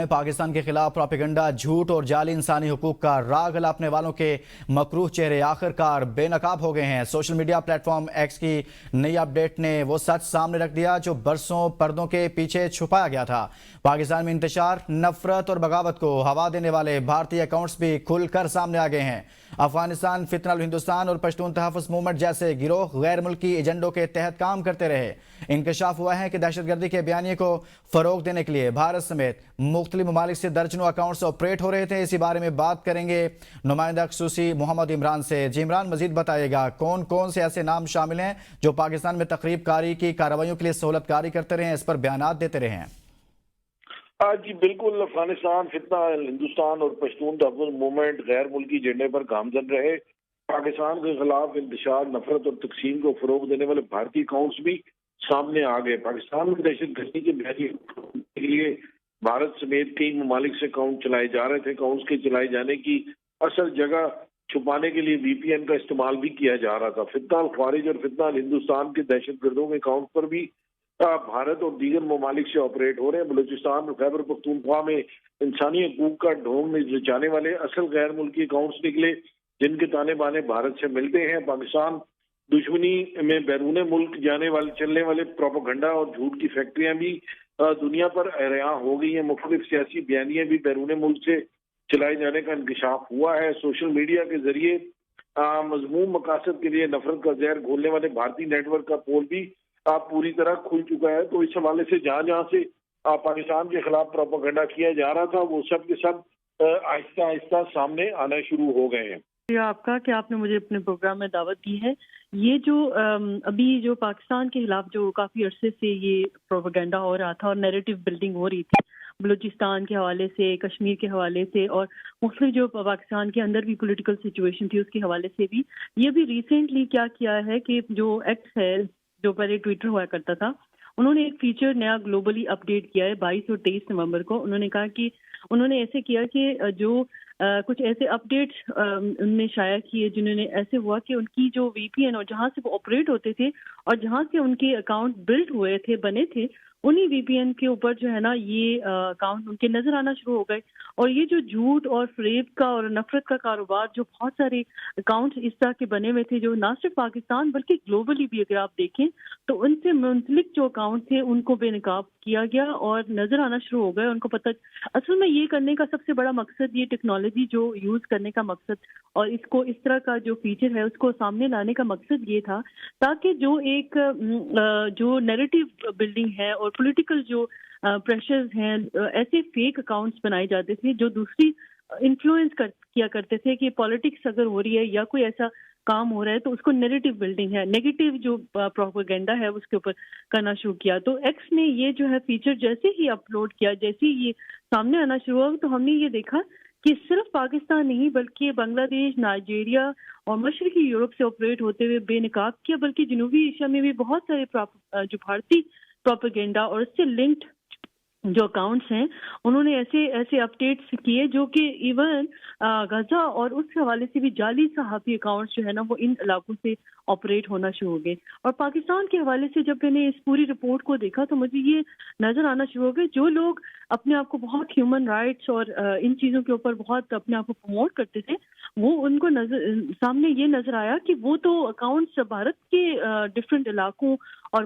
افواہیں پاکستان کے خلاف پروپیگنڈا، جھوٹ اور جعلی انسانی حقوق کا راگ الاپنے والوں کے مکروہ چہرے آخر کار بے نقاب ہو گئے ہیں۔ Social media plate form x کی نئی اپ ڈیٹ نے وہ سچ سامنے رکھ دیا جو برسوں پردوں کے پیچھے چھپایا گیا تھا۔ پاکستان میں انتشار، نفرت اور بغاوت کو ہوا دینے والے بھارتی اکاؤنٹس بھی کھل کر سامنے آ گئے ہیں۔ افغانستان فتنہ الہندوستان اور پشتون تحفظ موومنٹ جیسے گروہ غیر ملکی ایجنڈوں کے تحت کام کرتے رہے۔ انکشاف ہوا ہے کہ دہشت گردی کے بیانیے کو فروغ دینے کے لیے بھارت سمیت مختلف ممالک سے درجنوں اکاؤنٹس آپریٹ ہو رہے تھے۔ اسی بارے میں بات کریں گے نمائندہ خصوصی محمد عمران سے۔ جی عمران، مزید بتائیے گا کون کون سے ایسے نام شامل ہیں جو پاکستان میں تقریب کاری کی کارروائیوں کے لیے سہولت کاری کرتے رہے ہیں، اس پر بیانات دیتے رہے ہیں؟ جی بالکل، افغانستان فتنہ ہندوستان اور پشتون تحفظ موومنٹ غیر ملکی ایجنڈے پر گامزن رہے۔ پاکستان کے خلاف انتشار، نفرت اور تقسیم کو فروغ دینے والے بھارتی اکاؤنٹس بھی سامنے آ گئے۔ پاکستان میں دہشت گردی کے بیانیے کے لیے بھارت سمیت کئی ممالک سے اکاؤنٹ چلائے جا رہے تھے۔ اکاؤنٹس کے چلائے جانے کی اصل جگہ چھپانے کے لیے وی پی این کا استعمال بھی کیا جا رہا تھا۔ فتنہ الخوارج اور فتنہ ہندوستان کے دہشت گردوں کے اکاؤنٹ پر بھی بھارت اور دیگر ممالک سے آپریٹ ہو رہے ہیں۔ بلوچستان اور خیبر پختونخوا میں انسانی حقوق کا ڈھونگ رچانے والے اصل غیر ملکی اکاؤنٹس نکلے جن کے تانے بانے بھارت سے ملتے ہیں۔ پاکستان دشمنی میں بیرون ملک چلنے والے پروپیگنڈا اور جھوٹ کی فیکٹریاں بھی دنیا پر عریاں ہو گئی ہیں۔ مختلف سیاسی بیانیے بھی بیرون ملک سے چلائے جانے کا انکشاف ہوا ہے۔ سوشل میڈیا کے ذریعے مذموم مقاصد کے لیے نفرت کا زہر گھولنے والے بھارتی نیٹ ورک کا پول بھی پوری طرح کھل چکا ہے۔ تو اس حوالے سے جہاں سے پاکستان کے خلاف پروپیگنڈا کیا جا رہا تھا وہ سب کے سب آہستہ آہستہ سامنے آنا شروع ہو گئے ہیں۔ آپ کا کہ آپ نے مجھے اپنے پروگرام میں دعوت دی ہے۔ یہ جو ابھی جو پاکستان کے خلاف جو کافی عرصے سے یہ پروپیگنڈا ہو رہا تھا اور نیریٹو بلڈنگ ہو رہی تھی بلوچستان کے حوالے سے، کشمیر کے حوالے سے اور مختلف جو پاکستان کے اندر بھی پولیٹیکل سچویشن تھی اس کے حوالے سے بھی، یہ بھی ریسنٹلی کیا ہے کہ جو ایکس ہے جو پہلے ٹویٹر ہوا کرتا تھا، انہوں نے ایک فیچر نیا گلوبلی اپ ڈیٹ کیا ہے 22 اور 23 نومبر کو۔ انہوں نے کہا کہ انہوں نے ایسے کیا کہ جو کچھ ایسے اپ ڈیٹس ان نے شائع کیے جنہوں نے ایسے ہوا کہ ان کی جو وی پی این اور جہاں سے وہ آپریٹ ہوتے تھے اور جہاں سے ان کے اکاؤنٹ بلڈ ہوئے تھے، بنے تھے، انہی وی پی این کے اوپر جو ہے نا یہ اکاؤنٹ ان کے نظر آنا شروع ہو گئے۔ اور یہ جو جھوٹ اور فریب کا اور نفرت کا کاروبار جو بہت سارے اکاؤنٹس اس طرح کے بنے ہوئے تھے جو نہ صرف پاکستان بلکہ گلوبلی بھی اگر آپ دیکھیں تو ان سے منسلک جو اکاؤنٹ تھے ان کو بے نقاب کیا گیا اور نظر آنا شروع ہو گئے۔ ان کو پتہ اصل میں یہ کرنے کا سب سے بڑا مقصد، یہ ٹیکنالوجی جو یوز کرنے کا مقصد اور اس کو اس طرح کا جو فیچر ہے اس کو سامنے لانے کا مقصد یہ تھا تاکہ جو ایک جو نیریٹو بلڈنگ ہے اور پولیٹیکل جو پریشرز ہیں، ایسے فیک اکاؤنٹس بنائے جاتے تھے جو دوسری انفلوئنس کیا کرتے تھے کہ پالیٹکس اگر ہو رہی ہے یا کوئی ایسا کام ہو رہا ہے تو اس کو نیریٹو بلڈنگ ہے، نیگیٹو جو پروپیگنڈا ہے اس کے اوپر کرنا شروع کیا۔ تو ایکس نے یہ جو ہے فیچر جیسے ہی اپلوڈ کیا، جیسے ہی یہ سامنے آنا شروع ہوا تو ہم نے یہ دیکھا کہ صرف پاکستان نہیں بلکہ بنگلہ دیش، نائجیریا اور مشرقی یورپ سے آپریٹ ہوتے ہوئے بے نقاب کیا، بلکہ جنوبی ایشیا میں بھی بہت سارے جو بھارتی پروپیگنڈا اور اس سے لنکڈ جو اکاؤنٹس ہیں انہوں نے ایسے اپڈیٹس کیے جو کہ ایون غزہ اور اس حوالے سے بھی جعلی صحافی اکاؤنٹس جو ہے نا وہ ان علاقوں سے آپریٹ ہونا شروع ہو گئے۔ اور پاکستان کے حوالے سے جب میں نے اس پوری رپورٹ کو دیکھا تو مجھے یہ نظر آنا شروع ہو گئے جو لوگ اپنے آپ کو بہت ہیومن رائٹس اور ان چیزوں کے اوپر بہت اپنے آپ کو پروموٹ کرتے تھے، وہ ان کو سامنے یہ نظر آیا کہ وہ تو اکاؤنٹس بھارت کے ڈفرینٹ علاقوں اور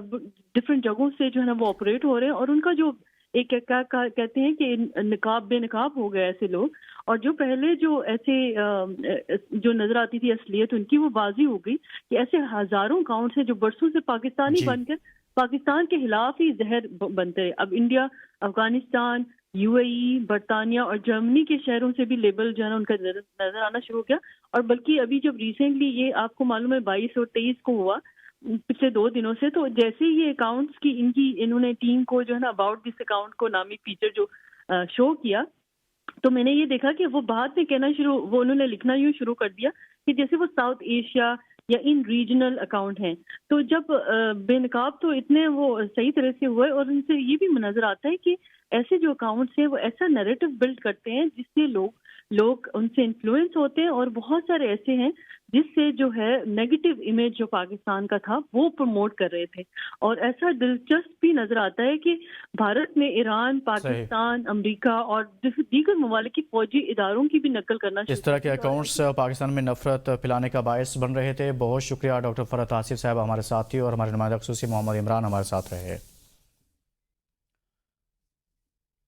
ڈفرینٹ جگہوں سے جو ہے نا وہ آپریٹ ہو رہے ہیں اور ان کا جو ایک کہتے ہیں کہ بے نقاب ہو گئے ایسے لوگ، اور جو پہلے جو ایسے جو نظر آتی تھی اصلیت ان کی وہ بازی ہو گئی کہ ایسے ہزاروں اکاؤنٹس ہیں جو برسوں سے پاکستانی بن کر پاکستان کے خلاف ہی زہر بنتے ہیں۔ اب انڈیا، افغانستان، یو اے ای، برطانیہ اور جرمنی کے شہروں سے بھی لیبل جو ہے نا ان کا نظر آنا شروع ہو گیا۔ اور بلکہ ابھی جب ریسنٹلی یہ آپ کو معلوم ہے 22 اور 23 کو ہوا پچھلے 2 دنوں سے، تو جیسے یہ اکاؤنٹس کی انہوں نے ٹیم کو جو ہے نا اباؤٹ دس اکاؤنٹ کو نامی فیچر جو شو کیا تو میں نے یہ دیکھا کہ وہ بعد میں کہنا وہ انہوں نے لکھنا یوں شروع کر دیا کہ جیسے وہ ساؤتھ ایشیا یا ان ریجنل اکاؤنٹ ہیں۔ تو جب بے نقاب تو اتنے وہ صحیح طرح سے ہوئے اور ان سے یہ بھی نظر آتا ہے کہ ایسے جو اکاؤنٹس ہیں وہ ایسا نیریٹو بلڈ کرتے ہیں جس سے لوگ ان سے انفلوئنس ہوتے ہیں، اور بہت سارے ایسے ہیں जिससे जो है नेगेटिव इमेज जो पाकिस्तान का था वो प्रमोट कर रहे थे। और ऐसा दिलचस्प भी नजर आता है कि भारत ने ईरान, पाकिस्तान, अमेरिका और दीगर ममालिक की फौजी इदारों की भी नकल करना इस तरह के अकाउंट्स पाकिस्तान में नफरत फैलाने का बायस बन रहे थे। बहुत शुक्रिया डॉक्टर फरहत आसिफ साहब हमारे साथ थी और हमारे नुमाइंदा ख़ुसूसी मोहम्मद इमरान हमारे साथ रहे।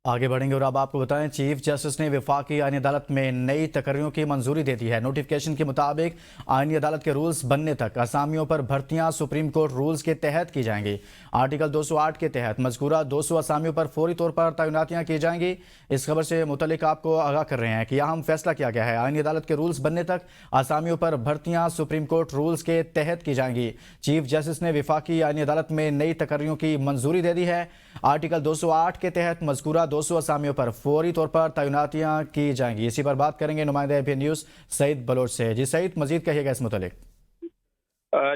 आगे बढ़ेंगे और अब आपको बताएं, चीफ जस्टिस ने वफाकी आईनी अदालत में नई तकर्रियों की मंजूरी दे दी है। नोटिफिकेशन के मुताबिक आईनी अदालत के रूल्स बनने तक असामियों पर भर्तियां सुप्रीम कोर्ट रूल्स के तहत की जाएंगी। आर्टिकल 208 के तहत मज़कूरा 200 असामियों पर फौरी तौर पर तैनातियां की जाएंगी। इस खबर से मुतल्लिक आपको आगाह कर रहे हैं कि अहम फैसला किया गया है। आईनी अदालत के रूल्स बनने तक असामियों पर भर्तियां सुप्रीम कोर्ट रूल्स के तहत की जाएंगी। चीफ जस्टिस ने वफाकी आईनी अदालत में नई तकर्रियों की मंजूरी दे दी है। आर्टिकल 208 के तहत मज़कूरा 200 असामियों पर फौरी तौर पर तैनातियां की जाएंगी। इसी पर बात करेंगे नुमाइंदा एपीएन न्यूज़ सईद बलोच से। जी सईद, मजीद कहिएगा इस मुतालिक।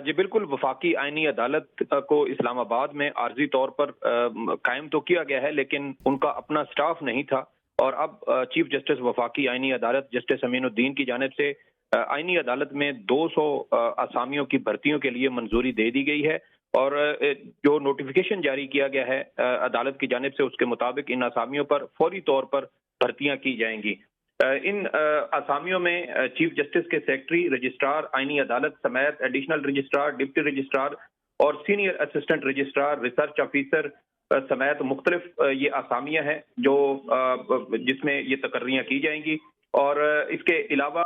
जी बिल्कुल, वफाकी आईनी अदालत को इस्लामाबाद में आर्जी तौर पर कायम तो किया गया है, लेकिन उनका अपना स्टाफ नहीं था। और अब चीफ जस्टिस वफाकी आईनी अदालत जस्टिस अमीनुद्दीन की जानिब से आईनी अदालत में 200 असामियों की भर्तियों के लिए मंजूरी दे दी गई है। और जो नोटिफिकेशन जारी किया गया है अदालत की जानिब से, उसके मुताबिक इन असामियों पर फौरी तौर पर भर्तियां की जाएंगी। इन असामियों में चीफ जस्टिस के सेक्रेटरी, रजिस्ट्रार आईनी अदालत समेत एडिशनल रजिस्ट्रार, डिप्टी रजिस्ट्रार और senior assistant registrar, research officer समेत मुख्तलिफ ये असामियां हैं जो जिसमें ये तकर्रियां की जाएंगी। और इसके अलावा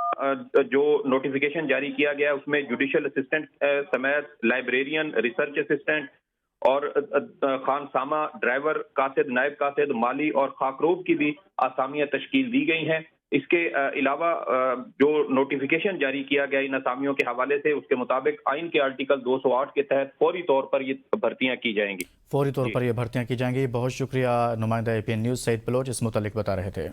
जो नोटिफिकेशन जारी किया गया उसमें जुडिशल असिस्टेंट समेत लाइब्रेरियन, रिसर्च असिस्टेंट और खानसामा, ड्राइवर, कासिद, नायब कासिद, माली और खाकरोब की भी असामियां तश्कील दी गई हैं। इसके अलावा जो नोटिफिकेशन जारी किया गया इन असामियों के हवाले से, उसके मुताबिक आइन के आर्टिकल 208 के तहत फौरी तौर पर ये भर्तियां की जाएंगी। फौरी तौर पर ये भर्तियां की जाएंगी। बहुत शुक्रिया नुमाइंदा एपीएन न्यूज़ सईद बलोच इस मुतालिक बता रहे थे।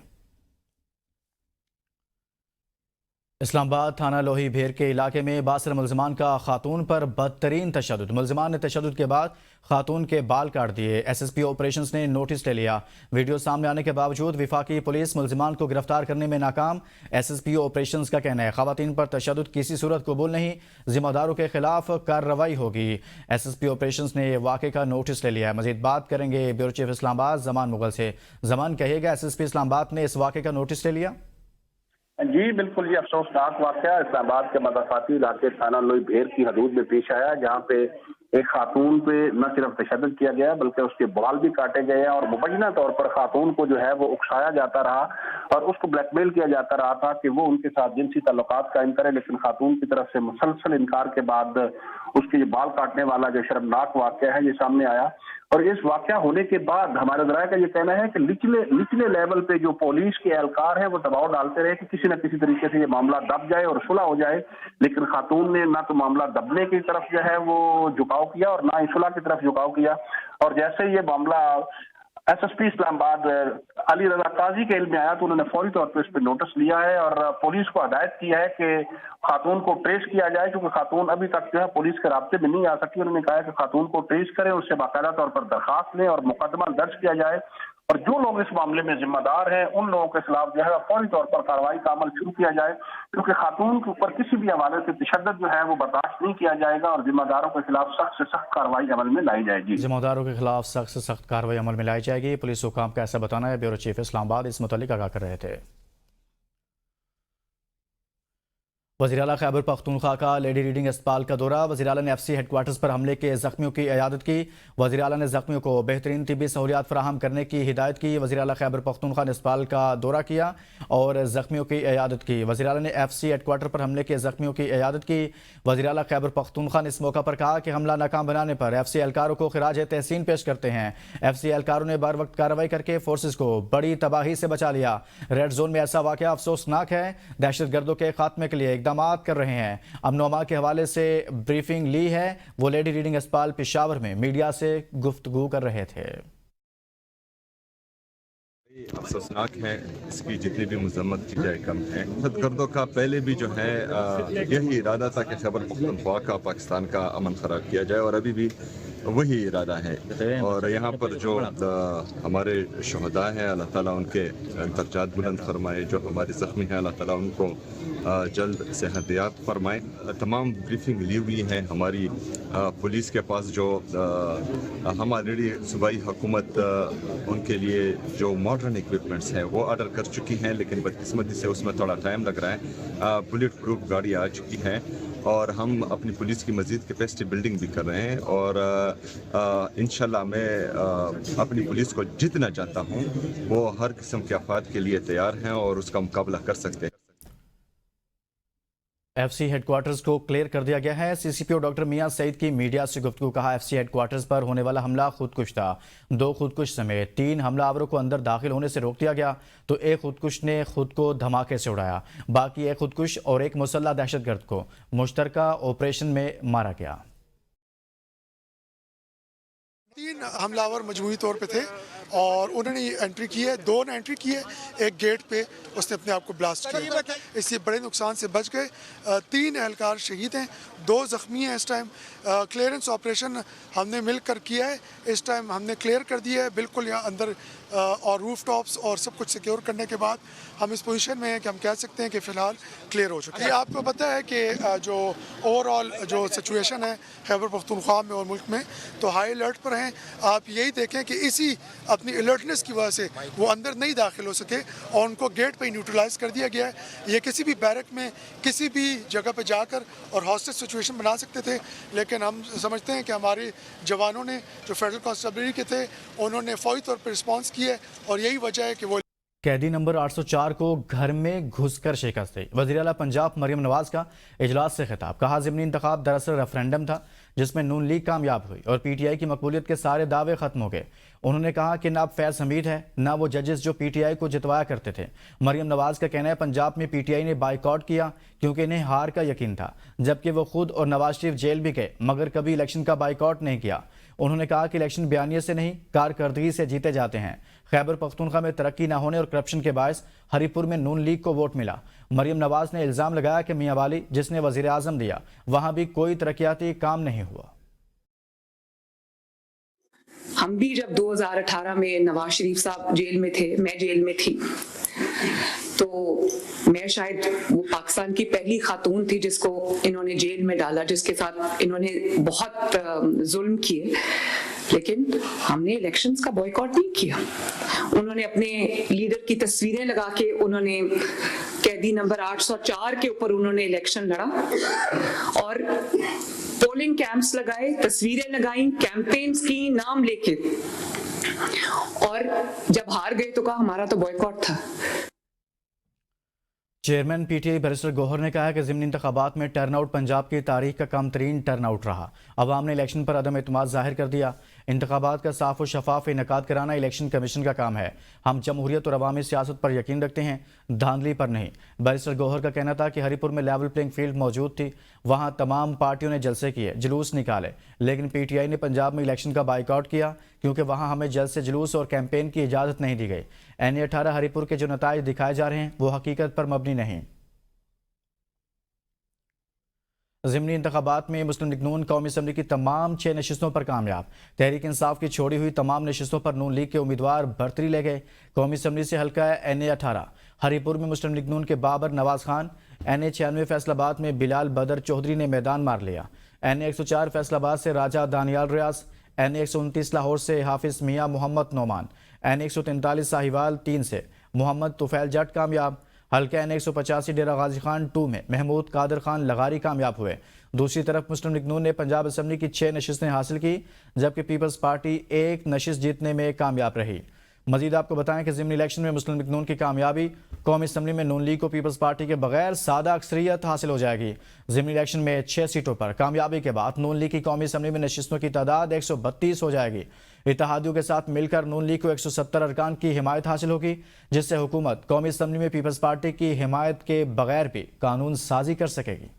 इस्लामाबाद थाना लोही भेर के इलाके में बासर मुलजमान का खातून पर बदतरीन तशद्दुद। मुलजमान ने तशद्दुद के बाद खातून के बाल काट दिए। एसएसपी ऑपरेशंस ने नोटिस ले लिया। वीडियो सामने आने के बावजूद वफाकी पुलिस मुलजमान को गिरफ्तार करने में नाकाम। एसएसपी ऑपरेशंस का कहना है खवातीन पर तशद्दुद किसी सूरत कबूल नहीं, जिम्मेदारों के खिलाफ कार्रवाई होगी। एसएसपी ऑपरेशंस ने वाक़े का नोटिस ले लिया है। मजीद बात करेंगे ब्यूरो चीफ इस्लामाबाद जमान मुगल से। जमान, कहिएगा एसएसपी इस्लामाबाद ने इस वाक़े का नोटिस ले लिया? जी बिल्कुल, ये अफसोसनाक वाक़या इस्लामाबाद के मदरसाती इलाके थाना लोही भेर की हदूद में पेश आया, जहाँ पे एक खातून पे न सिर्फ तशद्दुद किया गया बल्कि उसके बाल भी काटे गए और मुबैना तौर पर खातून को जो है वो उकसाया जाता रहा और उसको ब्लैकमेल किया जाता रहा था कि वो उनके साथ जिनसी ताल्लुकात कायम करे। लेकिन खातून की तरफ से मुसलसल इनकार के बाद उसके बाल काटने वाला जो शर्मनाक वाक़या है ये सामने आया। और इस वाक़या होने के बाद हमारे ज़राए का ये कहना है कि निचले लेवल पे जो पुलिस के एहलकार है वो दबाव डालते रहे कि किसी न किसी तरीके से ये मामला दब जाए और सुलह हो जाए। लेकिन खातून ने ना तो मामला दबने की तरफ जो है वो झुकाव किया और ना ही सुलह की तरफ झुकाव किया। और जैसे ये मामला एसएसपी इस्लामाबाद अली रजा काजी के इल्म में आया तो उन्होंने फौरी तौर पर इस पर नोटिस लिया है और पुलिस को हदायत की है कि खातून को ट्रेस किया जाए, क्योंकि खातून अभी तक जो है पुलिस के राब्ते में नहीं आ सकी। उन्होंने कहा है कि खातून को ट्रेस करें, उससे बाकायदा तौर पर दरखास्त लें और मुकदमा दर्ज किया जाए और जो लोग इस मामले में जिम्मेदार हैं उन लोगों के खिलाफ जो है फौरी तौर पर कार्रवाई का अमल शुरू किया जाए, क्योंकि खातून के ऊपर किसी भी हवाले से तशद्दुद जो है वो बर्दाश्त नहीं किया जाएगा और जिम्मेदारों के खिलाफ सख्त से सख्त कार्रवाई अमल में लाई जाएगी। जिम्मेदारों के खिलाफ सख्त से सख्त कार्रवाई अमल में लाई जाएगी। पुलिस हुकाम का ऐसा बताना है। ब्यूरो चीफ इस्लामाबाद इस मुतालिक आगाह कर रहे थे। वज़ीर-ए-आला खैबर पख्तूनख्वा का लेडी रीडिंग अस्पताल का दौरा। वज़ीर-ए-आला ने एफसी हेडक्वार्टर्स पर हमले के ज़ख्मियों की इयादत की। वज़ीर-ए-आला ने ज़ख्मियों को बेहतरीन तिब्बी सहूलियात फराहम करने की हिदायत की। वज़ीर-ए-आला खैबर पख्तूनख्वा ने अस्पताल का दौरा किया और ज़ख्मियों की इयादत की। वज़ीर-ए-आला ने एफसी हेडक्वार्टर पर हमले के ज़ख्मियों की इयादत की। वज़ीर-ए-आला खैबर पख्तूनख्वा ने इस मौका पर कहा कि हमला नाकाम बनाने पर एफसी एहलकारों को खिराज तहसीन पेश करते हैं। एफसी एहलकारों ने बर वक्त कार्रवाई करके फोर्सेज को बड़ी तबाही से बचा लिया। रेड जोन में ऐसा वाक़या अफसोसनाक है। दहशत गर्दों के खात्मे के लिए इकदाम कर रहे हैं। अमन-ओ-अमान के हवाले से ब्रीफिंग ली है। वो लेडी रीडिंग अस्पताल पेशावर में मीडिया से गुफ्तगू कर रहे थे। अफसोसनाक है, इसकी जितनी भी मजम्मत की जाए कम है। दहशतगर्दों का पहले भी जो है यही इरादा था कि खैबर पख्तूनख्वा का पाकिस्तान का अमन खराब किया जाए और अभी भी वही इरादा है। और यहाँ पर जो हमारे शहदा हैं अल्लाह ताला उनके दर्जात बुलंद फरमाए, जो हमारे ज़ख्मी हैं अल्लाह ताला उनको जल्द सेहतयाब फरमाएँ। तमाम ब्रीफिंग ली हुई है हमारी पुलिस के पास, जो हम ऑलरेडी सूबाई हुकूमत उनके लिए जो मॉडर्न इक्विपमेंट्स हैं वो ऑर्डर कर चुकी हैं, लेकिन बदकिस्मती से उसमें थोड़ा टाइम लग रहा है। बुलेट प्रूफ गाड़ी आ चुकी है और हम अपनी पुलिस की मज़ीद कैपेसिटी बिल्डिंग भी कर रहे हैं, और इंशाल्लाह मैं अपनी पुलिस को जितना चाहता हूँ वो हर किस्म के आफात के लिए तैयार हैं और उसका मुकाबला कर सकते हैं। एफसी हेडक्वार्टर्स को क्लियर कर दिया गया है। सीसीपीओ डॉक्टर मियां सईद की मीडिया से गुफ्तगू। कहा, एफसी हेडक्वार्टर्स पर होने वाला हमला खुदकुश था। 2 खुदकुश समेत 3 हमलावरों को अंदर दाखिल होने से रोक दिया गया, तो एक खुदकुश ने खुद को धमाके से उड़ाया। बाकी एक खुदकुश और एक मुसल्ला दहशतगर्द को मुश्तरका ऑपरेशन में मारा गया। 3 हमलावर मजमूई तौर पे थे और उन्होंने एंट्री की है। 2 ने एंट्री की है, एक गेट पे उसने अपने आप को ब्लास्ट किया, इससे बड़े नुकसान से बच गए। 3 एहलकार शहीद हैं, 2 ज़ख्मी हैं। इस टाइम क्लियरेंस ऑपरेशन हमने मिलकर किया है। इस टाइम हमने क्लियर कर दिया है बिल्कुल यहाँ अंदर, और रूफ टॉप्स और सब कुछ सिक्योर करने के बाद हम इस पोजीशन में हैं कि हम कह सकते हैं कि फ़िलहाल क्लियर हो चुका है। आपको पता है कि जो ओवरऑल जो सिचुएशन है खैबर पख्तूनख्वा में और मुल्क में, तो हाई अलर्ट पर हैं। आप यही देखें कि इसी अपनी अलर्टनेस की वजह से वो अंदर नहीं दाखिल हो सके और उनको गेट पे न्यूट्रलाइज कर दिया गया है। ये किसी भी बैरक में किसी भी जगह पे जाकर और हॉस्टेज सिचुएशन बना सकते थे, लेकिन हम समझते हैं कि हमारे जवानों ने जो फेडरल कॉन्स्टेबलरी के थे उन्होंने फौरी तौर पर रिस्पॉन्स किया है, और यही वजह है कि वो कैदी नंबर 804 को घर में घुसकर शिकस्त दी। वज़ीर आला पंजाब मरियम नवाज का इजलास से खिताब। कहा, ज़िमनी इंतखाब दरअसल रेफरेंडम था जिसमें नून लीग कामयाब हुई और पीटीआई की मकबूलियत के सारे दावे खत्म हो गए। उन्होंने कहा कि ना अब फैज़ हमीद है ना वो जजेस जो पीटीआई को जितवाया करते थे। मरियम नवाज का कहना है पंजाब में पीटीआई ने बाइकआउट किया क्योंकि इन्हें हार का यकीन था, जबकि वो खुद और नवाज शरीफ जेल भी गए मगर कभी इलेक्शन का बाइकआउट नहीं किया। उन्होंने कहा कि इलेक्शन बयानिए से नहीं कारकर्दगी से जीते जाते हैं। खैबर पख्तूनख्वा में तरक्की न होने और करप्शन के बायस हरीपुर में नून लीग को वोट मिला। मरियम नवाज ने इल्ज़ाम लगाया कि मियां वाली जिसने वज़ीर आज़म दिया वहाँ भी कोई तरक्याती काम नहीं हुआ। हम भी जब 2018 में नवाज शरीफ साहब जेल में थे, मैं जेल में थी, तो मैं शायद वो पाकिस्तान की पहली खातून थी जिसको इन्होंने जेल में डाला, जिसके साथ इन्होंने बहुत जुल्म किए, लेकिन हमने इलेक्शंस का बॉयकॉट नहीं किया। उन्होंने अपने लीडर की तस्वीरें लगा के उन्होंने कैदी नंबर 804 के ऊपर उन्होंने इलेक्शन लड़ा और पोलिंग कैंप्स लगाए, तस्वीरें लगाई, कैंपेन्स की, नाम लेके, और जब हार गए तो कहा हमारा तो बॉयकॉट था। चेयरमैन पीटीआई बैरिस्टर गौहर ने कहा कि ज़िमनी इंतखाबात में टर्नआउट पंजाब की तारीख का कम तरीन टर्नआउट रहा। अवाम ने इलेक्शन पर अदम एतमाद जाहिर कर दिया। इंतखाबात का साफ और शफाफ इनेकाद कराना इलेक्शन कमीशन का काम है। हम जमहूरियत और अवामी सियासत पर यकीन रखते हैं, धांधली पर नहीं। बैरिस्टर गौहर का कहना था कि हरीपुर में लेवल प्लेइंग फील्ड मौजूद थी, वहाँ तमाम पार्टियों ने जलसे किए, जुलूस निकाले, लेकिन पीटीआई ने पंजाब में इलेक्शन का बाइकआउट किया क्योंकि वहाँ हमें जलसे, जुलूस और कैंपेन की इजाज़त नहीं दी गई। NA-18 हरीपुर के जो नताइज दिखाए जा रहे हैं वो हकीकत पर मबनी नहीं। ज़िमनी इंतखाबात में मुस्लिम लीग नून कौमी असम्बली की तमाम 6 नशिस्तों पर कामयाब। तहरीक इंसाफ की छोड़ी हुई तमाम नशिस्तों पर नून लीग के उम्मीदवार बरतरी ले गए। कौमी असम्बली से हल्का है NA-18 हरीपुर में मुस्लिम लीग नून के बाबर नवाज खान, NA-96 फैसलाबाद में बिलाल बदर चौधरी ने मैदान मार लिया। NA-104 फैसलाबाद से राजा दानियाल रियाज, NA-129 लाहौर से हाफिज मियाँ मोहम्मद नोमान, NA-143 साहिवाल 3 से मोहम्मद तुफैल जट कामयाब। हल्का NA-185 डेरा गाजी खान 2 में महमूद कादर खान लगारी कामयाब हुए। दूसरी तरफ मुस्लिम लीग नून ने पंजाब असम्बली की 6 नशिस्तें हासिल की, जबकि पीपल्स पार्टी 1 नशिस्त जीतने में कामयाब रही। मजीद आपको बताएं कि ज़िमनी इलेक्शन में मुस्लिम लीग नून की कामयाबी, कौमी असम्बली में नून लीग को पीपल्स पार्टी के बगैर सादा अक्सरियत हासिल हो जाएगी। ज़िमनी इलेक्शन में 6 सीटों पर कामयाबी के बाद नून लीग की कौमी असम्बली में नशिस्तों की तादाद 132 हो जाएगी। इत्तेहादियों के साथ मिलकर नून लीग को 170 अरकान की हिमायत हासिल होगी, जिससे हुकूमत कौमी असम्बली में पीपल्स पार्टी की हिमायत के बगैर भी कानून साजी कर सकेगी।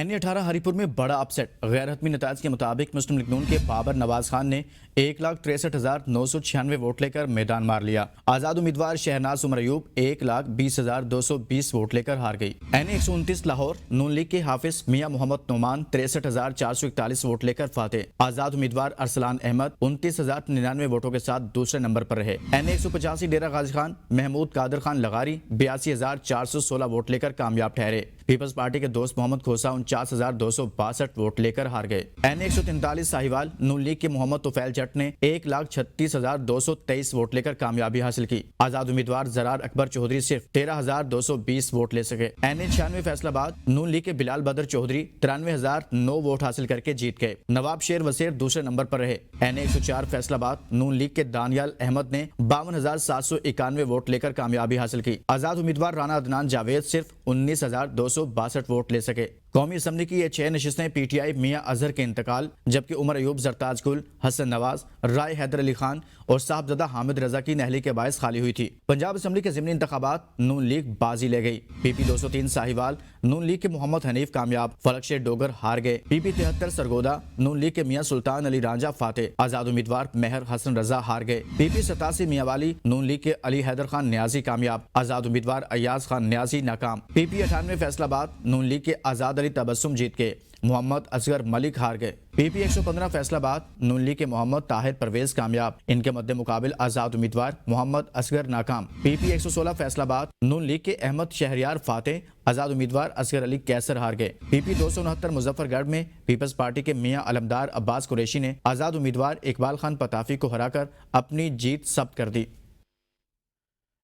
NA18 हरिपुर में बड़ा अपसेट। गैर हतमी नताज के मुताबिक मुस्लिम लीग नून के बाबर नवाज खान ने 1,63,996 वोट लेकर मैदान मार लिया। आजाद उम्मीदवार शहनाज उमर अयूब 1,20,220 वोट लेकर हार गई। NA129 लाहौर नून लीग के हाफिज मियां मोहम्मद नोमान 63,441 वोट लेकर फाते। आजाद उम्मीदवार अरसलान अहमद 29,099 वोटों के साथ दूसरे नंबर पर रहे। NA185 डेरा गाजी खान महमूद कादर खान लगारी 82,416 वोट लेकर कामयाब ठहरे। पीपल्स पार्टी के दोस्त मोहम्मद खोसा 49,262 वोट लेकर हार गए। NA143 साहिवाल नून लीग के मोहम्मद तुफैल जट ने 1,36,223 वोट लेकर कामयाबी हासिल की। आजाद उम्मीदवार जरार अकबर चौधरी सिर्फ 13,220 वोट ले सके। NA96 फैसलाबाद नून लीग के बिलाल बदर चौधरी 93,009 वोट हासिल करके जीत गए। नवाब शेर वसीर दूसरे नंबर पर रहे। NA104 फैसलाबाद नून लीग के दानियाल अहमद ने 52,791 वोट लेकर कामयाबी हासिल की। आजाद उम्मीदवार राना अदनान जावेद सिर्फ 19,262 वोट ले सके। कौमी असम्बली की ये 6 नशिस्तें PTI मियां अजहर के इंतकाल, जबकि उमर अयूब, जरताज गुल, हसन नवाज, राय हैदर अली खान और साहबजादा हामिद रजा की नहली के बायस खाली हुई थी। पंजाब असम्बली के ज़िमनी इंतखाबात नून लीग बाजी ले गई। PP 203 साहिवाल नून लीग के मोहम्मद हनीफ कामयाब, फलकशेर डोगर हार गए। PP 73 सरगोदा नून लीग के मियां सुल्तान अली रांझा फाते। आजाद उम्मीदवार मेहर हसन रजा हार गए। PP 87 मियांवाली नून लीग के अली हैदर खान न्याजी कामयाब। आजाद उम्मीदवार अयाज खान न्याजी नाकाम। PP 98 फैसलाबाद नून लीग के आजाद अली तबस्सुम जीत गए। मोहम्मद असगर मलिक हार गए। PP 115 फैसलाबाद नून लीग के मोहम्मद ताहिर परवेज कामयाब। इनके मद्दे मुकाबिल आजाद उम्मीदवार मोहम्मद असगर नाकाम। PP 116 फैसलाबाद नून लीग के अहमद शहरियार फाते। आजाद उम्मीदवार असगर अली कैसर हार गए। PP 269 मुजफ्फरगढ़ में पीपल्स पार्टी के मियां अलमदार अब्बास कुरैशी ने आजाद उम्मीदवार इकबाल खान पताफी को हराकर अपनी जीत सब्त कर दी।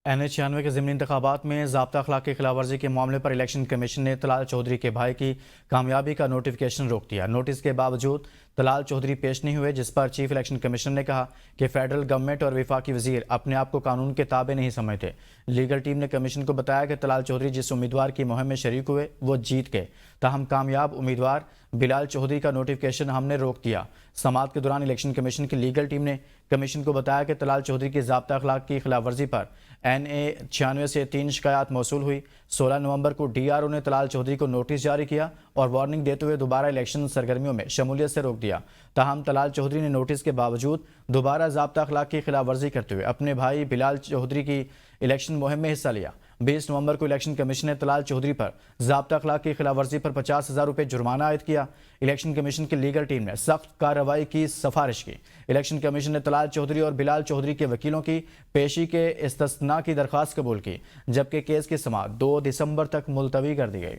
NA96 के ज़िमनी इंतखाबात में ज़ाब्ता अखलाक की खिलाफ वर्जी के मामले पर इलेक्शन कमीशन ने तलाल चौधरी के भाई की कामयाबी का नोटिफिकेशन रोक दिया। नोटिस के बावजूद तलाल चौधरी पेश नहीं हुए, जिस पर चीफ इलेक्शन कमीशन ने कहा कि फेडरल गवर्नमेंट और वफाकी वजीर अपने आप को कानून के ताबे नहीं समझते। लीगल टीम ने कमीशन को बताया कि तलाल चौधरी जिस उम्मीदवार की मुहिम में शरीक हुए वो जीत गए, ताहम कामयाब उम्मीदवार बिलाल चौधरी का नोटिफिकेशन हमने रोक दिया। समाअत के दौरान इलेक्शन कमीशन की लीगल टीम ने कमीशन को बताया कि तलाल चौधरी की ज़ाब्ता अखलाक की खिलाफ वर्जी पर NA96 से 3 शिकायत मौसूल हुई। 16 नवंबर को DRO ने तलाल चौधरी को नोटिस जारी किया और वार्निंग देते हुए दोबारा इलेक्शन सरगर्मियों में शमूलियत से रोक दिया। ताहम तलाल चौधरी ने नोटिस के बावजूद दोबारा ज़ाब्ता अखलाक की खिलाफ वर्जी करते हुए अपने भाई बिलाल चौधरी की इलेक्शन मुहिम में हिस्सा लिया। 20 नवंबर को इलेक्शन कमीशन ने तलाल चौधरी पर ज़ाब्ता अखलाक की खिलाफ वर्जी पर 50,000 रुपये जुर्माना आयद किया। इलेक्शन कमीशन की लीगल टीम ने सख्त कार्रवाई की सिफारिश की। इलेक्शन कमीशन ने तलाल चौधरी और बिलाल चौधरी के वकीलों की पेशी के इस्तिस्ना की दरख्वास्त कबूल की, जबकि केस की समाअत 2 दिसंबर तक मुलतवी कर दी गई।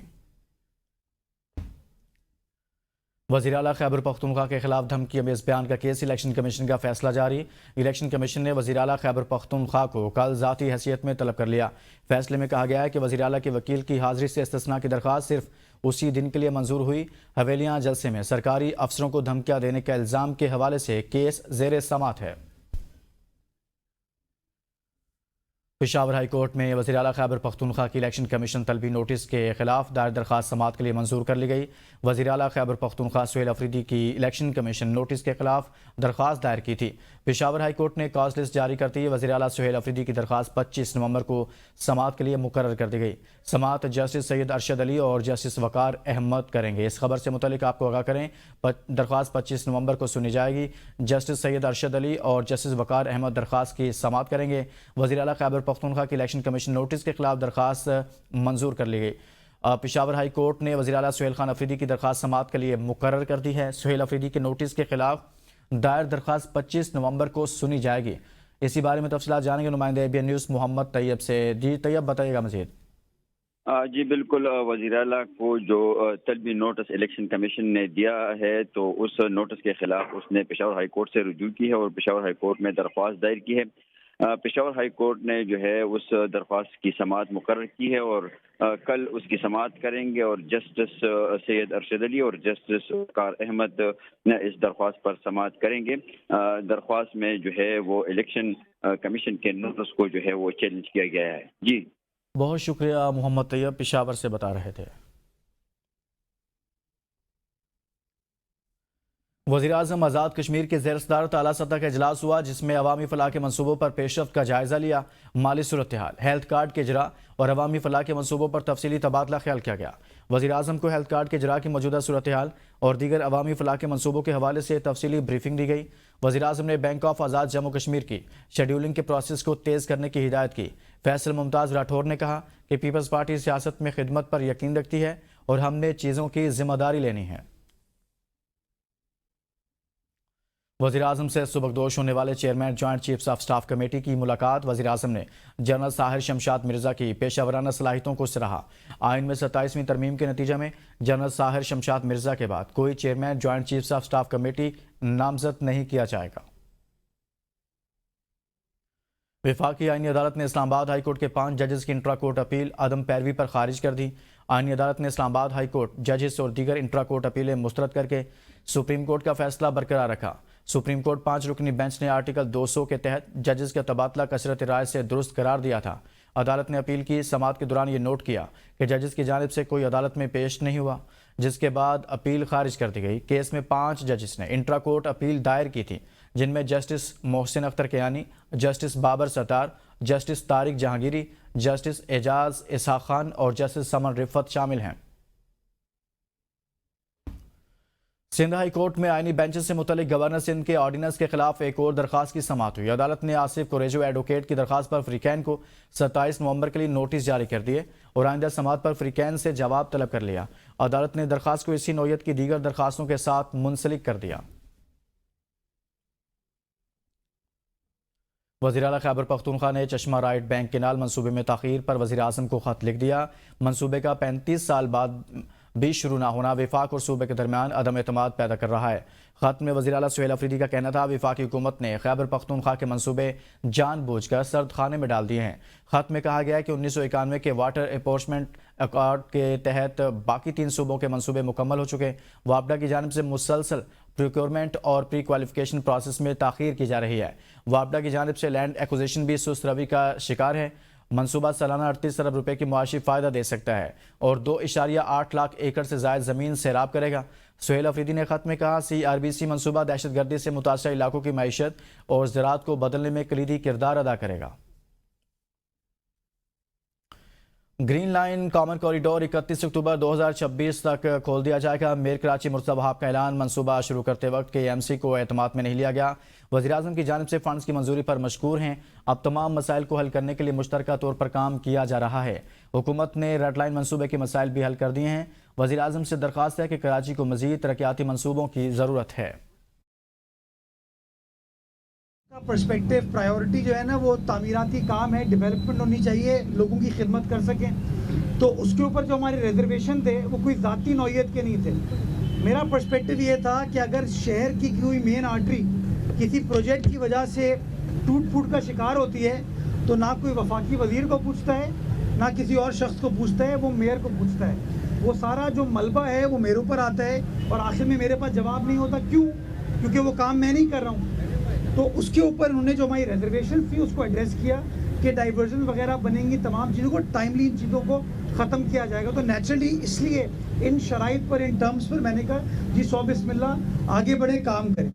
वज़ीर आला खैबर पख्तूनख्वा के खिलाफ धमकी अमेज़ बयान का केस, इलेक्शन कमीशन का फैसला जारी। इलेक्शन कमीशन ने वज़ीर आला खैबर पख्तूनख्वा को कल ज़ाती हैसियत में तलब कर लिया। फैसले में कहा गया है कि वज़ीर आला के वकील की हाज़िरी से इस्तिस्ना की दरख्वास्त सिर्फ उसी दिन के लिए मंजूर हुई। हवेलियाँ जलसे में सरकारी अफसरों को धमकियाँ देने के इल्ज़ाम के हवाले से केस ज़ेर समाअत है। पेशावर हाई कोर्ट में वज़ीर आला खैबर पख्तूनख्वा की इलेक्शन कमीशन तलबी नोटिस के खिलाफ दायर दरख्वास्त समाअत के लिए मंजूर कर ली गई। वज़ीर आला खैबर पख्तूनख्वा सुहेल अफरीदी की इलेक्शन कमीशन नोटिस के खिलाफ दरख्वास्त दायर की थी। पेशावर हाई कोर्ट ने कॉज लिस्ट जारी करते ही वज़ीर आला सुहेल अफरीदी की दरख्वास्त 25 नवंबर को समाअत के लिए मुकर्रर कर दी गई। समाअत जस्टिस सैयद अरशद अली और जस्टिस वकार अहमद करेंगे। इस खबर से मुतल्लिक आपको आगाह करें, दरख्वास्त 25 नवंबर को सुनी जाएगी। जस्टिस सैयद अरशद अली और जस्टिस वकार अहमद दरख्वास्त की समाअत करेंगे। वज़ीर आला खैबर पख्तूनख्वा की इलेक्शन कमीशन नोटिस के खिलाफ दरख्वास्त मंजूर कर ली गई। पेशावर हाई कोर्ट ने वज़ीर आला सुहेल खान अफरीदी की दरख्वास्त समाअत के लिए मुकर्रर कर दी है। सुहेल अफरीदी के नोटिस के खिलाफ दायर दरख्वास्त 25 नवंबर को सुनी जाएगी। इसी बारे में तफसीलात जानेंगे नुमाइंदे ABN न्यूज़ मोहम्मद तैयब से। जी तैयब, बताइएगा मज़ीद। जी बिल्कुल, वज़ीर आला को जो तलबी नोटिस इलेक्शन कमीशन ने दिया है तो उस नोटिस के खिलाफ उसने पेशावर हाई कोर्ट से रुजू की है और पेशावर हाई कोर्ट में दरख्वास्त दायर की है। पेशावर हाई कोर्ट ने जो है उस दरख्वास्त की समाअत मुकर्रर की है और कल उसकी समाअत करेंगे और जस्टिस सैयद अरशद अली और जस्टिस वकार अहमद इस दरख्वास्त पर समाअत करेंगे। दरख्वास्त में जो है वो इलेक्शन कमीशन के नोटिस को जो है वो चैलेंज किया गया है। जी बहुत शुक्रिया मोहम्मद तैयब, पेशावर से बता रहे थे। وزیر اعظم آزاد کشمیر کے زیر صدارت اعلیٰ سطح کا اجلاس ہوا جس میں عوامی فلاح کے منصوبوں پر پیش رفت کا جائزہ لیا. مالی صورتحال، ہیلتھ کارڈ کے اجراء اور عوامی فلاح کے منصوبوں پر تفصیلی تبادلہ خیال کیا گیا. وزیر اعظم کو ہیلتھ کارڈ کے اجراء کی موجودہ صورتحال اور دیگر عوامی فلاح کے منصوبوں کے حوالے سے تفصیلی بریفنگ دی گئی. وزیر اعظم نے بینک آف آزاد جموں کشمیر کی شیڈیولنگ کے پروسیس کو تیز کرنے کی ہدایت کی. فیصل ممتاز راٹھور نے کہا کہ پیپلز پارٹی سیاست میں خدمت پر یقین رکھتی ہے اور ہم نے چیزوں کی ذمہ داری لینی ہے. وزیر اعظم سے سبکدوش ہونے والے chairman joint chiefs of staff committee کی ملاقات. وزیر اعظم نے جنرل ساحر شمشاد مرزا کی پیشہ ورانہ صلاحیتوں کو سراہا. آئین میں 27ویں ترمیم کے نتیجے میں جنرل ساحر شمشاد مرزا کے بعد کوئی chairman joint chiefs of staff committee نامزد نہیں کیا جائے گا. وفاقی آئینی عدالت نے اسلام آباد ہائی کورٹ کے 5 ججز کی انٹرا کورٹ اپیل عدم پیروی پر خارج کر دی. آئینی عدالت نے اسلام آباد ہائی کورٹ ججز اور دیگر انٹرا کورٹ اپیلیں مسترد کر کے سپریم کورٹ کا فیصلہ برقرار رکھا. سپریم کورٹ 5 رکنی بینچ نے آرٹیکل 200 کے تحت ججز کا تبادلہ کثرت رائے سے درست قرار دیا تھا. عدالت نے اپیل کی سماعت کے دوران یہ نوٹ کیا کہ ججز کی جانب سے کوئی عدالت میں پیش نہیں ہوا، جس کے بعد اپیل خارج کر دی گئی. کیس میں 5 ججز نے انٹرا کورٹ اپیل دائر کی تھی، جن میں جسٹس محسن اختر کیانی، جسٹس بابر ستار، جسٹس طارق جہانگیری، جسٹس اعجاز اسحاق خان اور جسٹس سمن رفت شامل ہیں. سندھ ہائی کورٹ میں آئینی بینچز سے متعلق گورنر سندھ کے آرڈیننس کے خلاف ایک اور درخواست کی سماعت ہوئی. عدالت نے آصف کوریجو ایڈوکیٹ کی درخواست پر فریقین کو 27 نومبر کے لیے نوٹس جاری کر دیے اور آئندہ سماعت پر فریقین سے جواب طلب کر لیا. عدالت نے درخواست کو اسی نوعیت کی دیگر درخواستوں کے ساتھ منسلک کر دیا. وزیر اعلیٰ خیبر پختونخوا نے چشمہ رائٹ بینک کینال منصوبے میں تاخیر پر وزیر اعظم کو خط لکھ دیا. منصوبے کا 35 سال بعد بھی شروع نہ ہونا وفاق اور صوبے کے درمیان عدم اعتماد پیدا کر رہا ہے. خط میں وزیر اعلیٰ سہیل افریدی کا کہنا تھا وفاقی حکومت نے خیبر پختونخوا کے منصوبے جان بوجھ کر سرد خانے میں ڈال دیے ہیں. خط میں کہا گیا کہ 1991 کے واٹر اپورشمنٹ ایکارڈ کے تحت باقی 3 صوبوں کے منصوبے مکمل ہو چکے. وابڈا کی جانب سے مسلسل پروکیورمنٹ اور پری کوالیفیکیشن پروسیس میں تاخیر کی جا رہی ہے. وابڈا کی جانب سے لینڈ ایکوزیشن بھی سست روی کا شکار ہے. منصوبہ سالانہ 38 ارب روپے کی معاشی فائدہ دے سکتا ہے اور 2.8 لاکھ ایکڑ سے زائد زمین سیراب کرے گا. سہیل افریدی نے خط میں کہا CRBC منصوبہ دہشت گردی سے متاثرہ علاقوں کی معیشت اور زراعت کو بدلنے میں کلیدی کردار ادا کرے گا. گرین لائن کامن کوریڈور 31 اکتوبر 2026 تک کھول دیا جائے گا. میر کراچی مرتضی وہاب کا اعلان. منصوبہ شروع کرتے وقت KMC کو اعتماد میں نہیں لیا گیا. وزیر اعظم کی جانب سے فنڈز کی منظوری پر مشکور ہیں. اب تمام مسائل کو حل کرنے کے لیے مشترکہ طور پر کام کیا جا رہا ہے. حکومت نے ریڈ لائن منصوبے کے مسائل بھی حل کر دیے ہیں. وزیر اعظم سے درخواست ہے کہ کراچی کو مزید ترقیاتی منصوبوں کی ضرورت ہے. پرسپیکٹو پرائیورٹی جو ہے نا وہ تعمیراتی کام ہے، ڈیولپمنٹ ہونی چاہیے، لوگوں کی خدمت کر سکیں. تو اس کے اوپر جو ہمارے ریزرویشن تھے وہ کوئی ذاتی نوعیت کے نہیں تھے. میرا پرسپیکٹو یہ تھا کہ اگر شہر کی کوئی مین آرٹری کسی پروجیکٹ کی وجہ سے ٹوٹ پھوٹ کا شکار ہوتی ہے تو نہ کوئی وفاقی وزیر کو پوچھتا ہے نہ کسی اور شخص کو پوچھتا ہے، وہ میئر کو پوچھتا ہے. وہ سارا جو ملبہ ہے وہ میرے اوپر آتا ہے اور آخر میں میرے پاس جواب نہیں ہوتا. کیوں؟ کیونکہ وہ کام میں نہیں کر رہا ہوں. تو اس کے اوپر انہوں نے جو ہماری ریزرویشن تھی اس کو ایڈریس کیا کہ ڈائیورژن وغیرہ بنیں گی، تمام چیزوں کو ٹائملی ان چیزوں کو ختم کیا جائے گا. تو نیچرلی اس لیے ان شرائط پر ان ٹرمز پر میں نے کہا جی 100 بسم اللہ آگے بڑھے کام کریں.